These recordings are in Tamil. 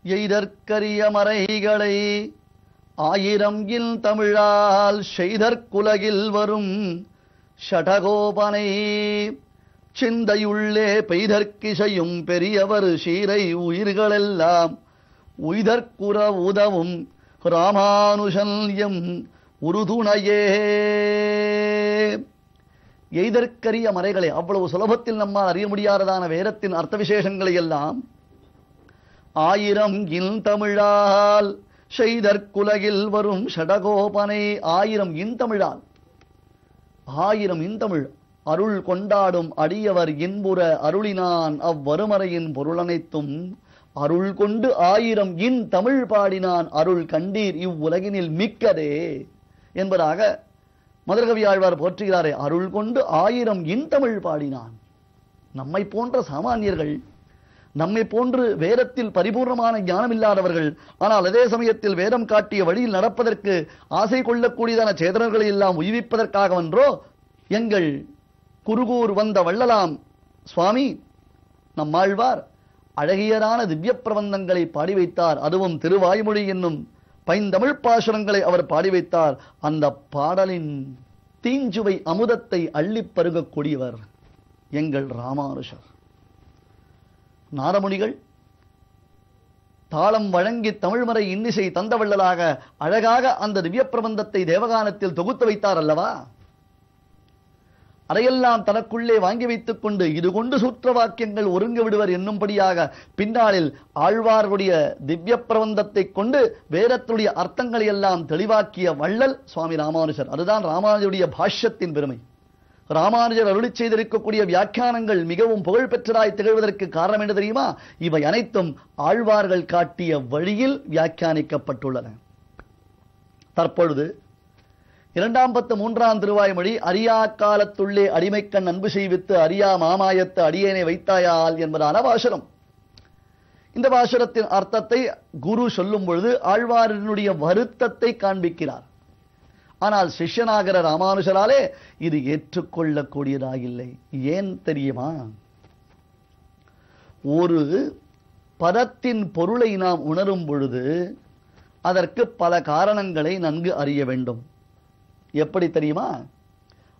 எய்தற்கரிய மறைகளை ஆயிரம் இல் தமிழால் செய்தற்குலகில் வரும் ஷடகோபனை சிந்தையுள்ளே பெய்தற்கிசையும் பெரியவர் சீரை உயிர்களெல்லாம் உய்தற்குற உதவும் ராமானுஷன் எம் உறுதுணையே. எய்தற்கரிய மறைகளை, அவ்வளவு சுலபத்தில் நம்மால் அறிய முடியாததான வேதத்தின் அர்த்த விசேஷங்களை எல்லாம் ஆயிரம் இன் தமிழால் செய்தற்குலகில் வரும் ஷடகோபனை, ஆயிரம் இன்தமிழால், ஆயிரம் இன்தமிழ் அருள் கொண்டாடும் அடியவர் இன்புற அருளினான் அவ்வருமறையின் பொருளனைத்தும் அருள் கொண்டு ஆயிரம் இன் தமிழ் பாடினான் அருள் கண்டீர் இவ்வுலகினில் மிக்கதே என்பதாக மதுரகவி ஆழ்வார் போற்றுகிறாரே. அருள் கொண்டு ஆயிரம் இன் தமிழ் பாடினான். நம்மை போன்ற சாமானியர்கள், நம்மை போன்று வேதத்தில் பரிபூர்ணமான ஞானம் இல்லாதவர்கள், ஆனால் அதே சமயத்தில் வேதம் காட்டிய வழியில் நடப்பதற்கு ஆசை கொள்ளக்கூடியதான சேதனர்களை எல்லாம் உய்விப்பதற்காகவென்றோ எங்கள் குருகூர் வந்த வள்ளலாம் சுவாமி நம்மாழ்வார் அழகியரான திவ்ய பிரபந்தங்களை பாடி வைத்தார். அதுவும் திருவாய்மொழி என்னும் பைந்தமிழ் பாசுரங்களை அவர் பாடி வைத்தார். அந்த பாடலின் தீஞ்சுவை அமுதத்தை அள்ளிப் பருகக்கூடியவர் எங்கள் ராமானுஷர். நாரமுனிகள் தாளம் வழங்கி தமிழ்மறை இன்னிசை தந்தவள்ளலாக அழகாக அந்த திவ்ய பிரபந்தத்தை தேவகானத்தில் தொகுத்து வைத்தார் அல்லவா? அதையெல்லாம் தனக்குள்ளே வாங்கி வைத்துக் கொண்டு இது கொண்டு சூத்திர வாக்கியங்கள் ஒருங்கு விடுவர் என்னும்படியாக பின்னாளில் ஆழ்வார்களுடைய திவ்ய பிரபந்தத்தை கொண்டு வேதத்துடைய அர்த்தங்களை எல்லாம் தெளிவாக்கிய வள்ளல் சுவாமி ராமானுஜர். அதுதான் ராமானுஜருடைய பாஷ்யத்தின் பெருமை. ராமானுஜர் அருளி செய்திருக்கக்கூடிய வியாக்கியானங்கள் மிகவும் புகழ் பெற்றதாய் திகழ்வதற்கு காரணம் என்ன தெரியுமா? இவை அனைத்தும் ஆழ்வார்கள் காட்டிய வழியில் வியாக்கியானிக்கப்பட்டுள்ளன. தற்பொழுது 2 திருவாய்மொழி அறியா காலத்துள்ளே அடிமைக்கண் அன்பு செய்வித்து அறியா மாமாயத்து அடியேனை வைத்தாயால் என்பதான பாசுரம். இந்த பாசுரத்தின் அர்த்தத்தை குரு சொல்லும் பொழுது ஆழ்வாரினுடைய வருத்தத்தை காண்பிக்கிறார். ஆனால் சிஷ்யனாகிற ராமானுஜராலே இது ஏற்றுக்கொள்ளக்கூடியதாகில்லை. ஏன் தெரியுமா? ஒரு பதத்தின் பொருளை நாம் உணரும் பொழுது அதற்கு பல காரணங்களை நன்கு அறிய வேண்டும். எப்படி தெரியுமா?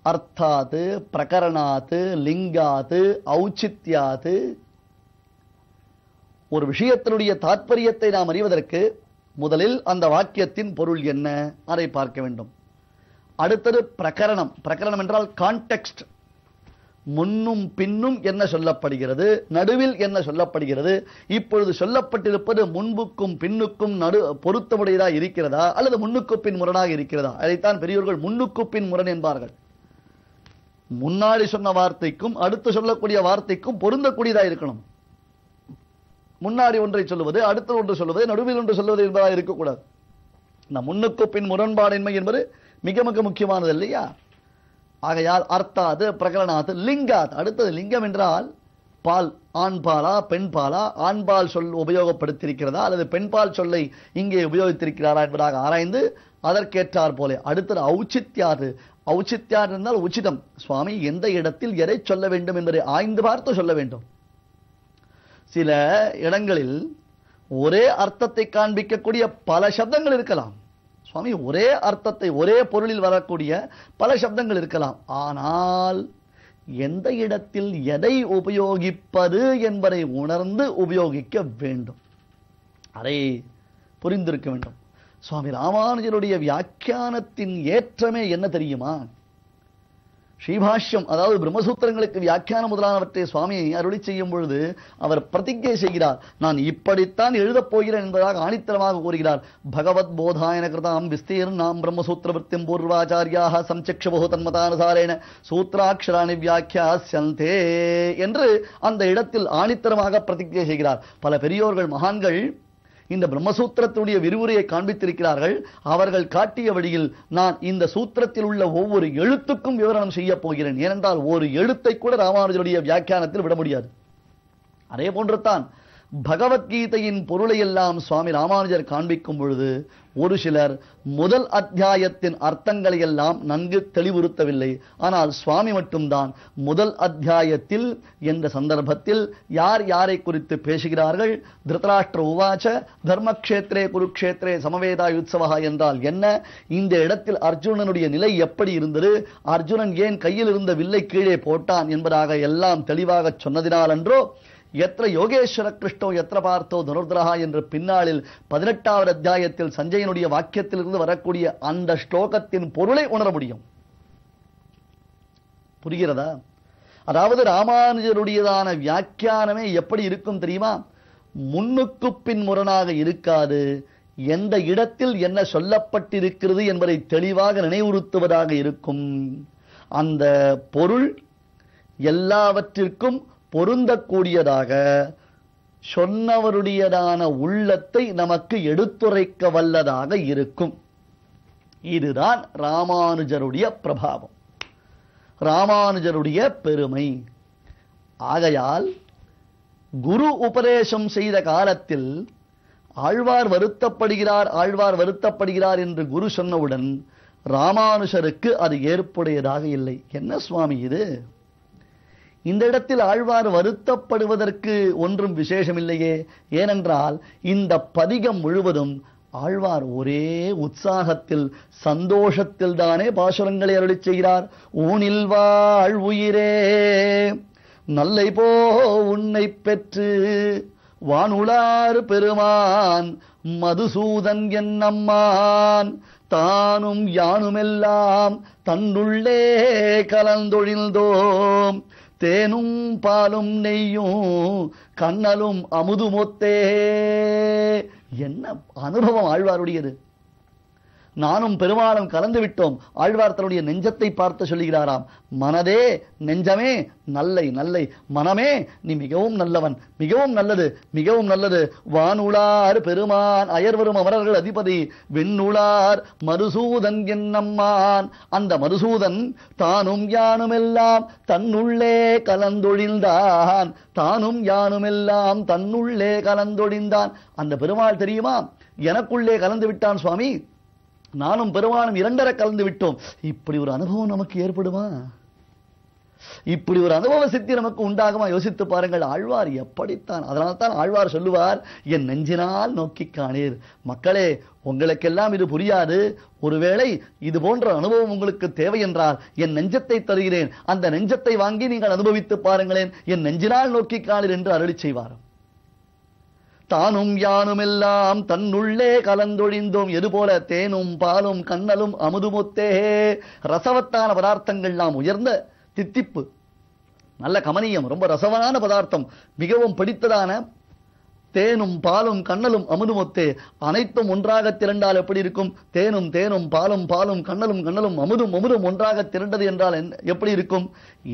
அர்த்தாத்து, பிரகரணாத்து, லிங்காத்து, ஔச்சித்யாத்து. ஒரு விஷயத்தினுடைய தாற்பயத்தை நாம் அறிவதற்கு முதலில் அந்த வாக்கியத்தின் பொருள் என்ன அதை பார்க்க வேண்டும். அடுத்தது பிரகரணம். பிரகரணம் என்றால் கான்டெக்ஸ்ட். முன்னும் பின்னும் என்ன சொல்லப்படுகிறது, நடுவில் என்ன சொல்லப்படுகிறது, இப்பொழுது சொல்லப்பட்டிருப்பது முன்புக்கும் பின்னுக்கும் பொருத்தமுடையதாக இருக்கிறதா அல்லது முன்னுக்கு பின் முரணாக இருக்கிறதா? அதைத்தான் பெரியோர்கள் முன்னுக்கு பின் முரண் என்பார்கள். முன்னாடி சொன்ன வார்த்தைக்கும் அடுத்து சொல்லக்கூடிய வார்த்தைக்கும் பொருந்தக்கூடியதா இருக்கணும். முன்னாடி ஒன்றை சொல்லுவது, அடுத்த ஒன்று சொல்லுவது, நடுவில் ஒன்று சொல்லுவது என்பதாக இருக்கக்கூடாது. இந்த முன்னுக்கு பின் முரண்பாடின்மை என்பது மிக மிக முக்கியமானது இல்லையா? ஆகையால் அர்த்தாது, பிரகரணாது, லிங்காத். அடுத்தது லிங்கம் என்றால் பால், ஆண் பாலா பெண் பாலா, ஆண்பால் சொல் உபயோகப்படுத்தியிருக்கிறதா அல்லது பெண்பால் சொல்லை இங்கே உபயோகித்திருக்கிறாரா என்பதாக ஆராய்ந்து அதற்கேற்றார் போல. அடுத்தது ஔச்சித்யாது. ஔச்சித்யாது என்றால் உச்சிதம். சுவாமி எந்த இடத்தில் எதை சொல்ல வேண்டும் என்பதை ஆய்ந்து பார்த்து சொல்ல வேண்டும். சில இடங்களில் ஒரே அர்த்தத்தை காண்பிக்கக்கூடிய பல சப்தங்கள் இருக்கலாம். சுவாமி ஒரே அர்த்தத்தை, ஒரே பொருளில் வரக்கூடிய பல சப்தங்கள் இருக்கலாம். ஆனால் எந்த இடத்தில் எதை உபயோகிப்பது என்பதை உணர்ந்து உபயோகிக்க வேண்டும். அதை புரிந்திருக்க வேண்டும். சுவாமி ராமானுஜருடைய வியாக்கியானத்தின் ஏற்றமே என்ன தெரியுமா? ஸ்ரீபாஷ்யம், அதாவது பிரம்மசூத்திரங்களுக்கு வியாக்கியானம் முதலானவற்றை சுவாமி அருளி செய்யும் பொழுது அவர் பிரதிஜை செய்கிறார். நான் இப்படித்தான் எழுதப் போகிறேன் என்பதாக ஆணித்தரமாக கூறுகிறார். பகவத் போதாயன கிருதாம் விஸ்தீர்ணாம் பிரம்மசூத்திர விருத்திம் பூர்வாச்சாரியாக சம்சக்ஷபோ தன்மதானுசாரேன சூத்ராட்சராணி வியாக்கியாஸ்யந்தே என்று அந்த இடத்தில் ஆணித்தரமாக பிரதிஜை செய்கிறார். பல பெரியோர்கள், மகான்கள் இந்த பிரம்மசூத்திரத்துடைய விரிவுரையை காண்பித்திருக்கிறார்கள். அவர்கள் காட்டிய வழியில் நான் இந்த சூத்திரத்தில் உள்ள ஒவ்வொரு எழுத்துக்கும் விவரணம் செய்ய போகிறேன். ஏனென்றால் ஒரு எழுத்தை கூட ராமானுஜருடைய வியாக்கியானத்தில் விட முடியாது. அதே போன்றுதான் பகவத்கீதையின் பொருளை எல்லாம் சுவாமி ராமானுஜர் காண்பிக்கும் பொழுது ஒரு சிலர் முதல் அத்தியாயத்தின் அர்த்தங்களை எல்லாம் நன்கு தெளிவுறுத்தவில்லை. ஆனால் சுவாமி மட்டும்தான் முதல் அத்தியாயத்தில் என்ற சந்தர்ப்பத்தில் யார் யாரை குறித்து பேசுகிறார்கள், திருதராஷ்டிர உவாச்ச தர்மக்ஷேத்ரே குருக்ஷேத்ரே சமவேதா யுத்சவா என்றால் என்ன, இந்த இடத்தில் அர்ஜுனனுடைய நிலை எப்படி இருந்தது, அர்ஜுனன் ஏன் கையில் இருந்த வில்லை கீழே போட்டான் என்பதாக எல்லாம் தெளிவாக சொன்னதினால் அன்றோ எத்திர யோகேஸ்வர கிருஷ்ணோ எத்திர பார்த்தோ தனுர்தரஹா என்று பின்னாளில் 18வது அத்தியாயத்தில் சஞ்சயனுடைய வாக்கியத்திலிருந்து வரக்கூடிய அந்த ஸ்லோகத்தின் பொருளை உணர முடியும். புரிகிறதா? அதாவது ராமானுஜருடையதான வியாக்கியானமே எப்படி இருக்கும் தெரியுமா? முன்னுக்கு பின் முரணாக இருக்காது. எந்த இடத்தில் என்ன சொல்லப்பட்டிருக்கிறது என்பதை தெளிவாக நினைவுறுத்துவதாக இருக்கும். அந்த பொருள் எல்லாவற்றிற்கும் பொருந்தக்கூடியதாக சொன்னவருடையதான உள்ளத்தை நமக்கு எடுத்துரைக்க வல்லதாக இருக்கும். இதுதான் ராமானுஜருடைய பிரபாவம், ராமானுஜருடைய பெருமை. ஆகையால் குரு உபதேசம் செய்த காலத்தில் ஆழ்வார் வருத்தப்படுகிறார் என்று குரு சொன்னவுடன் ராமானுஜருக்கு அது ஏற்புடையதாக இல்லை. என்ன சுவாமி இது, இந்த இடத்தில் ஆழ்வார் வருத்தப்படுவதற்கு ஒன்றும் விசேஷமில்லையே. ஏனென்றால் இந்த பதிகம் முழுவதும் ஆழ்வார் ஒரே உற்சாகத்தில் சந்தோஷத்தில் தானே பாசுரங்களை அருளிச் செய்கிறார். ஊனில் வாழ் உயிரே நல்லை போ உன்னை பெற்று வானுளார் பெருமான் மதுசூதன் என்னம்மான் தானும் யானுமெல்லாம் தன்னுள்ளே கலந்தொழிந்தோம் தேனும் பாலும் நெய்யும் கண்ணலும் அமுதுமொத்தே. என்ன அனுபவம் ஆழ்வாருடையது! நானும் பெருமாளும் கலந்து விட்டோம். ஆழ்வார் தன்னுடைய நெஞ்சத்தை பார்த்து சொல்லுகிறாராம், மனதே நெஞ்சமே நல்லை நல்லை, மனமே நீ மிகவும் நல்லவன், மிகவும் நல்லது, மிகவும் நல்லது. வானுளார் பெருமான் அயர்வரும் அமரர்கள் அதிபதி வெண்ணுளார் மதுசூதன் என்னம்மான், அந்த மதுசூதன் தானும் யானுமெல்லாம் தன்னுள்ளே கலந்தொழிந்தான், தானும் யானுமெல்லாம் தன்னுள்ளே கலந்தொழிந்தான். அந்த பெருமாள் தெரியுமா, எனக்குள்ளே கலந்து விட்டான் சுவாமி, நானும் பெருமானும் இரண்டரை கலந்து விட்டோம். இப்படி ஒரு அனுபவம் நமக்கு ஏற்படுமா? இப்படி ஒரு அனுபவ சித்தி நமக்கு உண்டாகுமா? யோசித்து பாருங்கள். ஆழ்வார் எப்படித்தான், அதனால்தான் ஆழ்வார் சொல்லுவார், என் நெஞ்சினால் நோக்கி காணீர். மக்களே, உங்களுக்கெல்லாம் இது புரியாது. ஒருவேளை இது போன்ற அனுபவம் உங்களுக்கு தேவை என்றால் என் நெஞ்சத்தை தருகிறேன், அந்த நெஞ்சத்தை வாங்கி நீங்கள் அனுபவித்து பாருங்களேன், என் நெஞ்சினால் நோக்கி காணீர் என்று அருளி செய்வார். தானும் யானுமெல்லாம் தன்னுள்ளே கலந்தொழிந்தோம். எதுபோல தேனும் பாலும் கண்ணலும் அமுதுமொத்தே. ரசவத்தான பதார்த்தங்கள் நாம் உயர்ந்த தித்திப்பு, நல்ல கமனியம், ரொம்ப ரசவனான பதார்த்தம், மிகவும் பிடித்ததான தேனும் பாலும் கண்ணலும் அமுதுமொத்தே. அனைத்தும் ஒன்றாக திரண்டால் எப்படி இருக்கும்? தேனும் தேனும் பாலும் பாலும் கண்ணலும் கண்ணலும் அமுதும் அமுதும் ஒன்றாக திரண்டது என்றால் எப்படி இருக்கும்?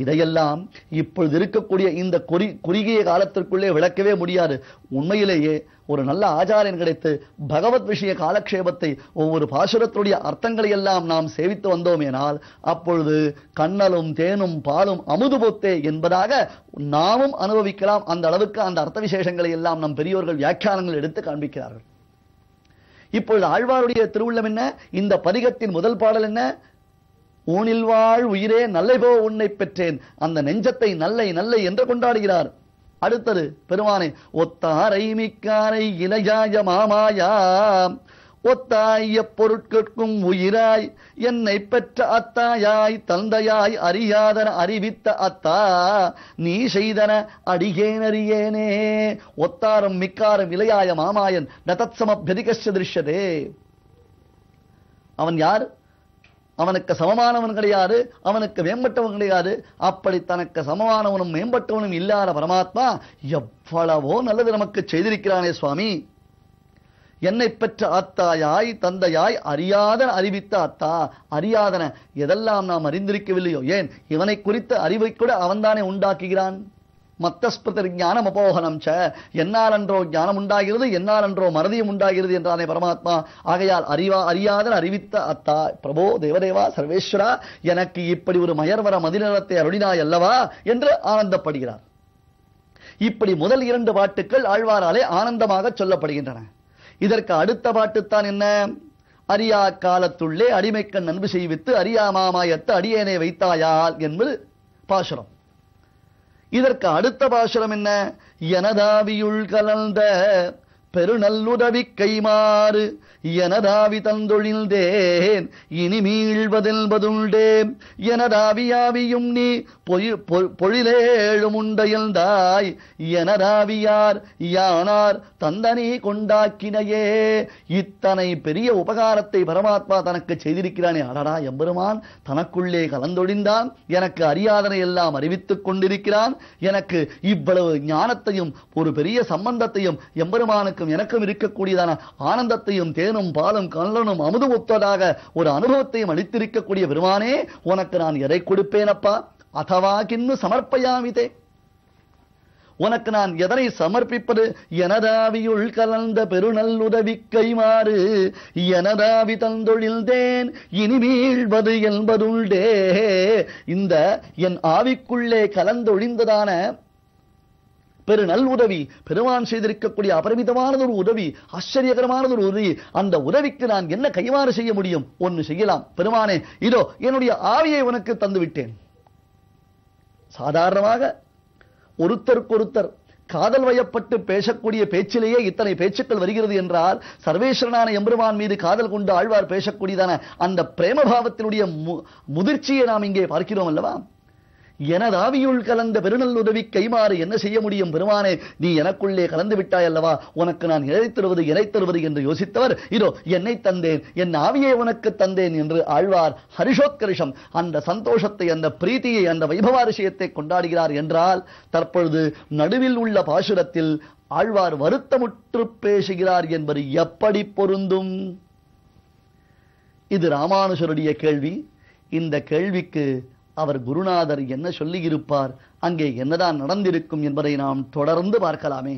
இதையெல்லாம் இப்பொழுது இருக்கக்கூடிய இந்த குறுகிய காலத்திற்குள்ளே விளக்கவே முடியாது. உண்மையிலேயே ஒரு நல்ல ஆச்சாரியன் கிடைத்து பகவத் விஷய காலக்ஷேபத்தை, ஒவ்வொரு பாசுரத்துடைய அர்த்தங்களை எல்லாம் நாம் சேவித்து வந்தோமேனால் அப்பொழுது கண்ணலும் தேனும் பாலும் அமுதுபொத்தே என்பதாக நாமும் அனுபவிக்கலாம். அந்த அளவுக்கு அந்த அர்த்த விசேஷங்களை எல்லாம் நம் பெரியோர்கள் வியாக்கியானங்கள் எடுத்து காண்பிக்கிறார்கள். இப்பொழுது ஆழ்வாருடைய திருவுள்ளம் என்ன? இந்த பதிகத்தின் முதல் பாடல் என்ன? ஊனில் வாழ் உயிரே நல்லை போ உன்னை பெற்றேன். அந்த நெஞ்சத்தை நல்லை நல்லை என்று கொண்டாடுகிறார். அடுத்தது பெருமானே, ஒத்தாரை மிக்காரை இளையாய மாமாயா, ஒத்தாய பொருட்கட்கும் உயிராய் என்னை பெற்ற அத்தாயாய் தந்தையாய் அறியாதன அறிவித்த அத்தா நீ செய்தன அடிகேனறியேனே. ஒத்தாரம் மிக்காரம் இளையாய மாமாயன் நதத்சமப்யதிகஸ்ய திருஷ்யதே. அவன் யார்? அவனுக்கு சமமானவன் கிடையாது, அவனுக்கு மேம்பட்டவன் கிடையாது. அப்படி தனக்கு சமமானவனும் மேம்பட்டவனும் இல்லாத பரமாத்மா எவ்வளவோ நல்லது நமக்கு செய்திருக்கிறானே சுவாமி. என்னை பெற்ற அத்தாயாய் தந்தையாய் அறியாதன அறிவித்த அத்தா. அறியாதன எதெல்லாம் நாம் அறிந்திருக்கவில்லையோ, ஏன் இவனை குறித்த அறிவை கூட அவன்தானே உண்டாக்குகிறான். மத்தஸ்பிருத ஞானம் அபோகனம் ச, என்னாலன்றோ ஞானம் உண்டாகிறது, என்னாலன்றோ மறதியும் உண்டாகிறது என்றானே பரமாத்மா. ஆகையால் அறியாத அறிவித்த அத்தா. பிரபோ தேவதேவா சர்வேஸ்வரா, எனக்கு இப்படி ஒரு மயர்வர மதிநலத்தை அருளினாய் அல்லவா என்று ஆனந்தப்படுகிறார். இப்படி முதல் 2 பாட்டுக்கள் ஆழ்வாராலே ஆனந்தமாக சொல்லப்படுகின்றன. இதற்கு அடுத்த பாட்டுத்தான் என்ன? அறியா காலத்துள்ளே அடிமைக்கண் அன்பு செய்வித்து அறியா மாமாயத்து அடியேனை வைத்தாயால் என்பது பாசுரம். இதற்கு அடுத்த பாசுரம் என்ன? எனதாவியுள் கலந்த பெருநல்லுதவி கைமாறு எனதாவி தந்தொழில்தேன் இனி மீழ்வதென்பதுண்டே எனதாவியாவியும் நீ பொழிலேழும் உண்டையல்தாய் எனதாவியார் யானார் தந்தனி கொண்டாக்கினையே. இத்தனை பெரிய உபகாரத்தை பரமாத்மா தனக்கு செய்திருக்கிறானே. அடடா, எம்பெருமான் தனக்குள்ளே கலந்தொழிந்தான், எனக்கு அறியாதனை எல்லாம் அறிவித்துக் கொண்டிருக்கிறான், எனக்கு இவ்வளவு ஞானத்தையும் ஒரு பெரிய சம்பந்தத்தையும் எம்பெருமானுக்கும் எனக்கும் இருக்கக்கூடியதான ஆனந்தத்தையும் தேனும் பாலும் கல்லனும் அமுது ஒத்ததாக ஒரு அனுபவத்தையும் அளித்திருக்கக்கூடிய பெருமானே, உனக்கு நான் எதை கொடுப்பேனப்பா? அதவா கின்னு சமர்ப்பயாமிதே, உனக்கு நான் எதனை சமர்ப்பிப்பது? எனதாவியுள் கலந்த பெருநல்லுதவி கைமாறு எனதாவி தந்தொழில்தேன் இனி மீழ்வது என்பதுண்டே. இந்த என் ஆவிக்குள்ளே கலந்தொழிந்ததான பெரு நல் உதவி, பெருமான் செய்திருக்கக்கூடிய அபரிமிதமானது ஒரு உதவி, ஆச்சரியகரமானது ஒரு உதவி. அந்த உதவிக்கு நான் என்ன கைமாறு செய்ய முடியும்? ஒன்னு செய்யலாம். பெருமானே, இதோ என்னுடைய ஆவியை உனக்கு தந்து விட்டேன். சாதாரணமாக ஒருத்தருக்கொருத்தர் காதல் வயப்பட்டு பேசக்கூடிய பேச்சிலேயே இத்தனை பேச்சுக்கள் வருகிறது என்றால், சர்வேஸ்வரனான எம்பெருமான் மீது காதல் கொண்டு ஆழ்வார் பேசக்கூடியதான அந்த பிரேமபாவத்தினுடைய முதிர்ச்சியை நாம் இங்கே பார்க்கிறோம் அல்லவா? எனதாவியுள் கலந்த பெருநல்லுதவி கைமாறு என்ன செய்ய முடியும்? பெருமானே, நீ எனக்குள்ளே கலந்து விட்டாய் அல்லவா, உனக்கு நான் இணைத்தருவது என்று யோசித்தவர், இதோ என்னை தந்தேன், என் ஆவியை உனக்கு தந்தேன் என்று ஆழ்வார் ஹரிஷோத்கர்ஷம், அந்த சந்தோஷத்தை, அந்த பிரீத்தியை, அந்த வைபவாரிஷயத்தை கொண்டாடுகிறார் என்றால், தற்பொழுது நடுவில் உள்ள பாசுரத்தில் ஆழ்வார் வருத்தமுற்று பேசுகிறார் என்பது எப்படி பொருந்தும்? இது ராமானுஜருடைய கேள்வி. இந்த கேள்விக்கு அவர் குருநாதர் என்ன சொல்லியிருப்பார், அங்கே என்னதான் நடந்திருக்கும் என்பதை நாம் தொடர்ந்து பார்க்கலாமே.